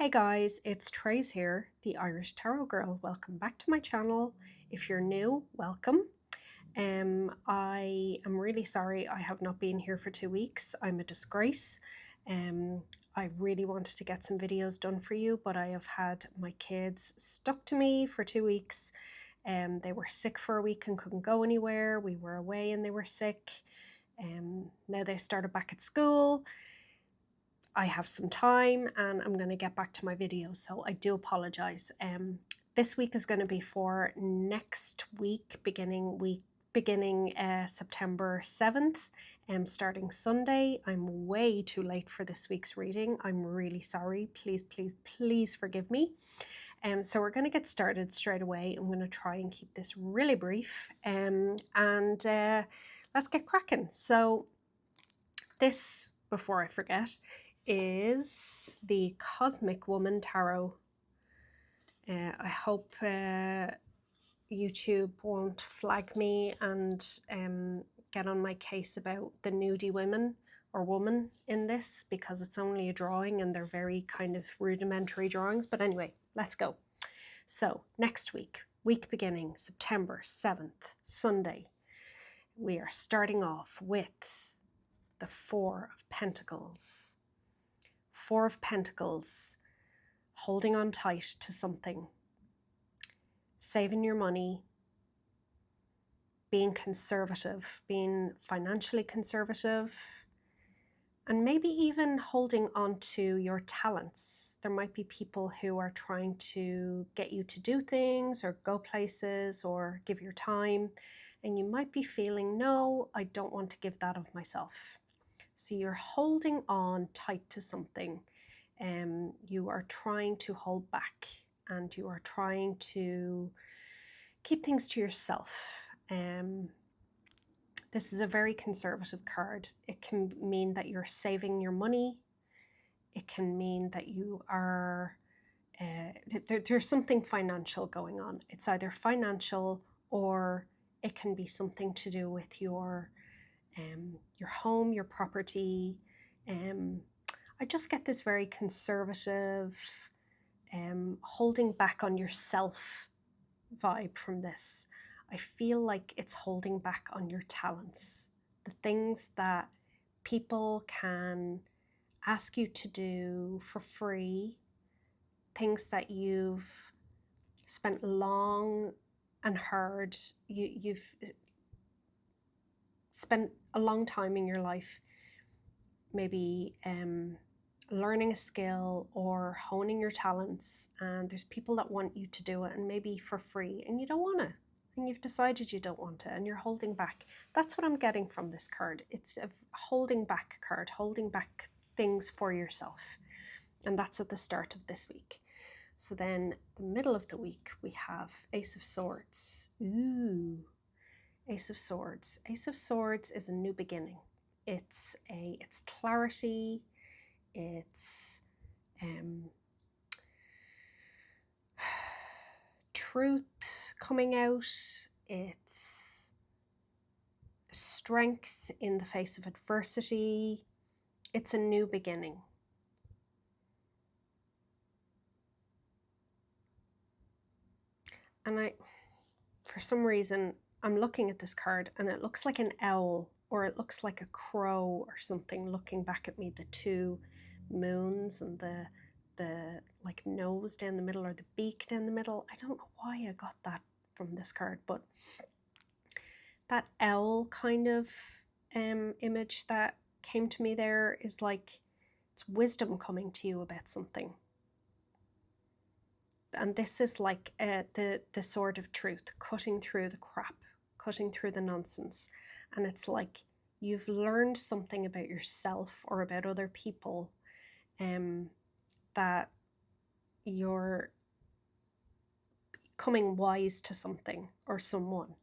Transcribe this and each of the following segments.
Hey guys, it's Trace here, the Irish Tarot Girl. Welcome back to my channel. If you're new, welcome. I am really sorry I have not been here for 2 weeks. I'm a disgrace. I really wanted to get some videos done for you, but I have had my kids stuck to me for 2 weeks. They were sick for a week and couldn't go anywhere. We were away and they were sick. Now they started back at school. I have some time and I'm going to get back to my videos, so I do apologize. This week is going to be for next week, beginning September 7th, starting Sunday. I'm way too late for this week's reading. I'm really sorry. Please forgive me. So we're going to get started straight away. I'm going to try and keep this really brief, and let's get cracking. So this, before I forget, is the Cosmic Woman Tarot. I hope YouTube won't flag me and get on my case about the nudie women or woman in this, because it's only a drawing and they're very kind of rudimentary drawings. But anyway, let's go. So next week beginning September 7th, Sunday, we are starting off with the Four of Pentacles. Four of Pentacles, holding on tight to something, saving your money, being conservative, being financially conservative, and maybe even holding on to your talents. There might be people who are trying to get you to do things or go places or give your time, and you might be feeling, no, I don't want to give that of myself. So you're holding on tight to something. You are trying to hold back and you are trying to keep things to yourself. This is a very conservative card. It can mean that you're saving your money. It can mean that you are, there's something financial going on. It's either financial or it can be something to do with your home, your property. I just get this very conservative, holding back on yourself vibe from this. I feel like it's holding back on your talents, the things that people can ask you to do for free, things that you've spent long and hard, you've spent a long time in your life maybe learning a skill or honing your talents, and there's people that want you to do it, and maybe for free, and you don't want to, and you've decided you don't want to, and you're holding back. That's what I'm getting from this card. It's a holding back card, holding back things for yourself, and that's at the start of this week. So then the middle of the week we have Ace of Swords. Ooh, Ace of Swords. Ace of Swords is a new beginning. It's clarity. It's truth coming out. It's strength in the face of adversity. It's a new beginning. And for some reason, I'm looking at this card and it looks like an owl, or it looks like a crow or something looking back at me, the two moons and the like nose down the middle, or the beak down the middle. I don't know why I got that from this card, but that owl kind of image that came to me there is like it's wisdom coming to you about something. And this is like the sword of truth, cutting through the crap, cutting through the nonsense. And it's like you've learned something about yourself or about other people, that you're becoming wise to something or someone.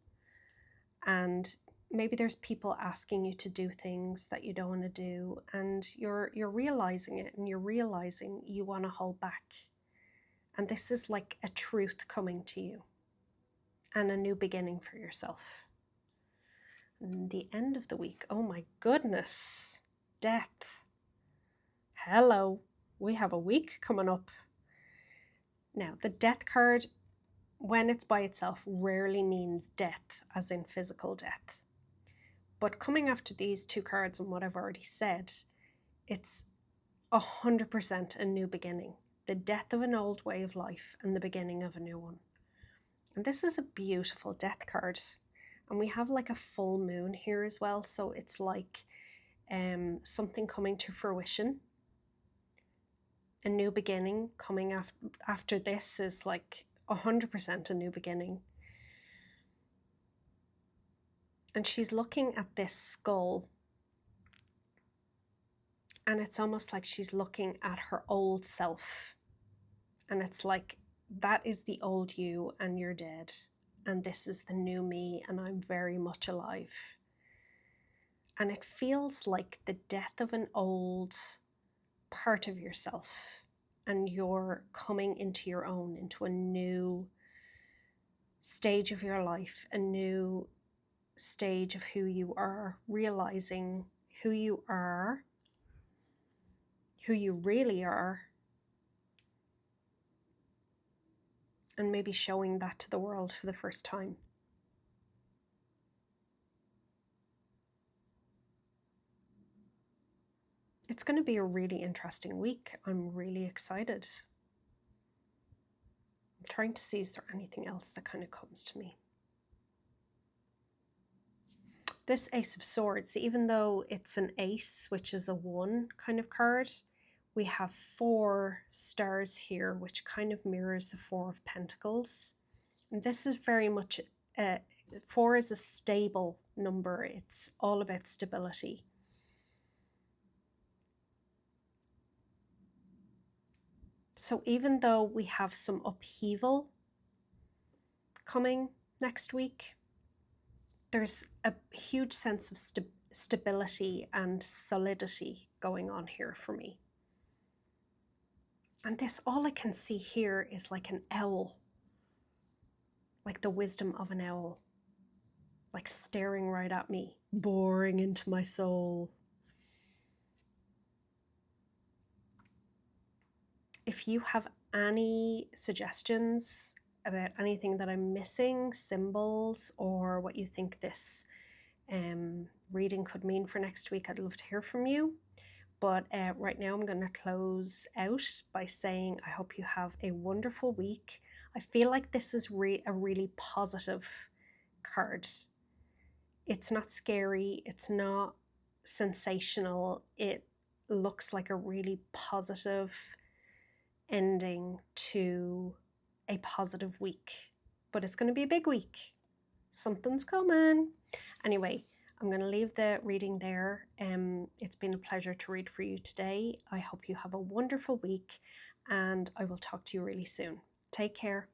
And maybe there's people asking you to do things that you don't want to do, and you're realizing it, and you're realizing you want to hold back. And this is like a truth coming to you and a new beginning for yourself. And the end of the week, oh my goodness, Death. Hello, we have a week coming up. Now, the death card, when it's by itself, rarely means death, as in physical death. But coming after these two cards and what I've already said, it's 100% a new beginning. The death of an old way of life and the beginning of a new one. And this is a beautiful death card. And we have like a full moon here as well. So it's like something coming to fruition. A new beginning coming after this is like 100% a new beginning. And she's looking at this skull. And it's almost like she's looking at her old self. And it's like, that is the old you and you're dead. And this is the new me and I'm very much alive. And it feels like the death of an old part of yourself. And you're coming into your own, into a new stage of your life, a new stage of who you are, realizing who you are, who you really are, and maybe showing that to the world for the first time. It's going to be a really interesting week. I'm really excited. I'm trying to see, is there anything else that kind of comes to me? This Ace of Swords, even though it's an ace, which is a 1 kind of card, we have 4 stars here, which kind of mirrors the 4 of Pentacles. And this is very much, 4 is a stable number. It's all about stability. So even though we have some upheaval coming next week, there's a huge sense of stability and solidity going on here for me. And this, all I can see here is like an owl, like the wisdom of an owl, like staring right at me, boring into my soul. If you have any suggestions about anything that I'm missing, symbols, or what you think this reading could mean for next week, I'd love to hear from you. But right now I'm going to close out by saying I hope you have a wonderful week. I feel like this is a really positive card. It's not scary. It's not sensational. It looks like a really positive ending to a positive week. But it's going to be a big week. Something's coming. Anyway, I'm going to leave the reading there. It's been a pleasure to read for you today. I hope you have a wonderful week and I will talk to you really soon. Take care.